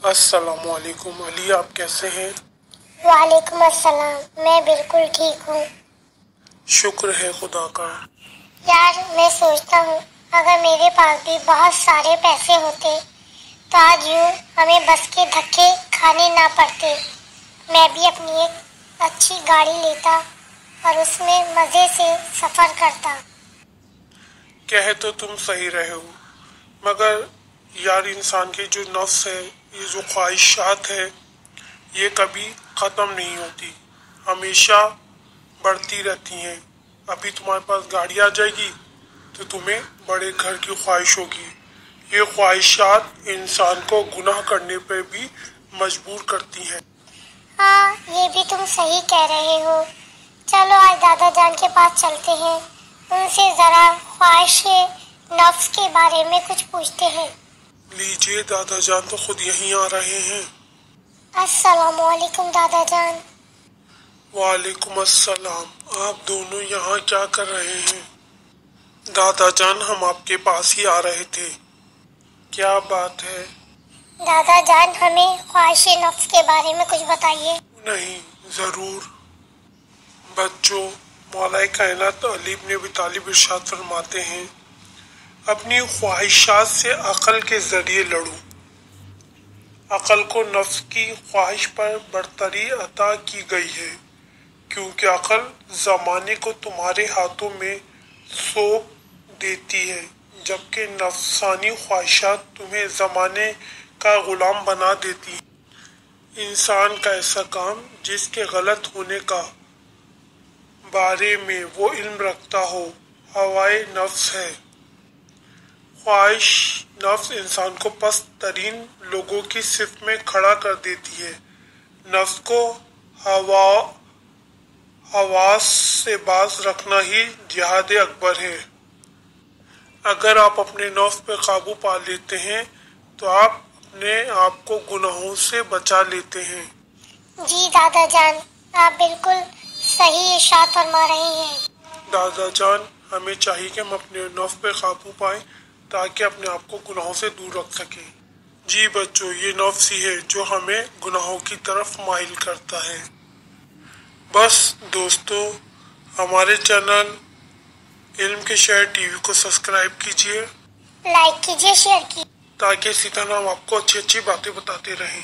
अस्सलामुअलैकुम अली, आप कैसे हैं? वालेकुम अस्सलाम, मैं बिल्कुल ठीक हूँ। शुक्र है खुदा का। यार, मैं सोचता हूँ अगर मेरे पास भी बहुत सारे पैसे होते तो आज यूँ हमें बस के धक्के खाने ना पड़ते। मैं भी अपनी एक अच्छी गाड़ी लेता और उसमें मज़े से सफ़र करता। कह तो तुम सही रहे हो, मगर यार इंसान की जो नफ्स है, ये जो ख्वाहिशात है, ये कभी ख़त्म नहीं होती, हमेशा बढ़ती रहती हैं। अभी तुम्हारे पास गाड़ी आ जाएगी तो तुम्हें बड़े घर की ख्वाहिश होगी। ये ख्वाहिशात इंसान को गुनाह करने पर भी मजबूर करती हैं। हाँ, ये भी तुम सही कह रहे हो। चलो आज दादा जान के पास चलते हैं, उनसे ज़रा ख्वाहिश नफ्स के बारे में कुछ पूछते हैं। लीजिए, दादा जान तो खुद यहीं आ रहे हैं। अस्सलामुअलैकुम दादा जान। वालेकुम अस्सलाम। आप दोनों यहाँ क्या कर रहे हैं? दादा जान, हम आपके पास ही आ रहे थे। क्या बात है? दादा जान, हमें ख्वाहिश नफ्स के बारे में कुछ बताइए। नहीं, जरूर। बच्चों, मौला कायनात अली इब्न अबी तालिब इरशाद फरमाते हैं, अपनी ख्वाहिशात से अकल के जरिए लड़ो। अकल को नफ्स की ख्वाहिश पर बरतरी अता की गई है, क्योंकि अकल ज़माने को तुम्हारे हाथों में सौंप देती है, जबकि नफसानी ख्वाहिशात तुम्हें ज़माने का गुलाम बना देती हैं। इंसान का ऐसा काम जिसके गलत होने का बारे में वो इल्म रखता हो, हवाए नफ्स है। ख्वाहिश नफ्स इंसान को पस्त तरीन लोगों की सिफ में खड़ा कर देती है। नफ्स को हवास से बाज रखना ही जिहाद अकबर है। अगर आप अपने नफ्स पे काबू पा लेते हैं तो आप अपने आप को गुनाहों से बचा लेते हैं। जी दादा जान, आप बिल्कुल सही इरशाद फरमा रहे हैं। दादा जान, हमें चाहिए कि हम अपने नफ्स पे काबू पाएं ताकि अपने आप को गुनाहों से दूर रख सकें। जी बच्चों, ये नफ्स ही है जो हमें गुनाहों की तरफ माइल करता है। बस दोस्तों, हमारे चैनल इल्म के शहर टीवी को सब्सक्राइब कीजिए, लाइक कीजिए, शेयर कीजिए, ताकि इसी तरह हम आपको अच्छी अच्छी बातें बताते रहें।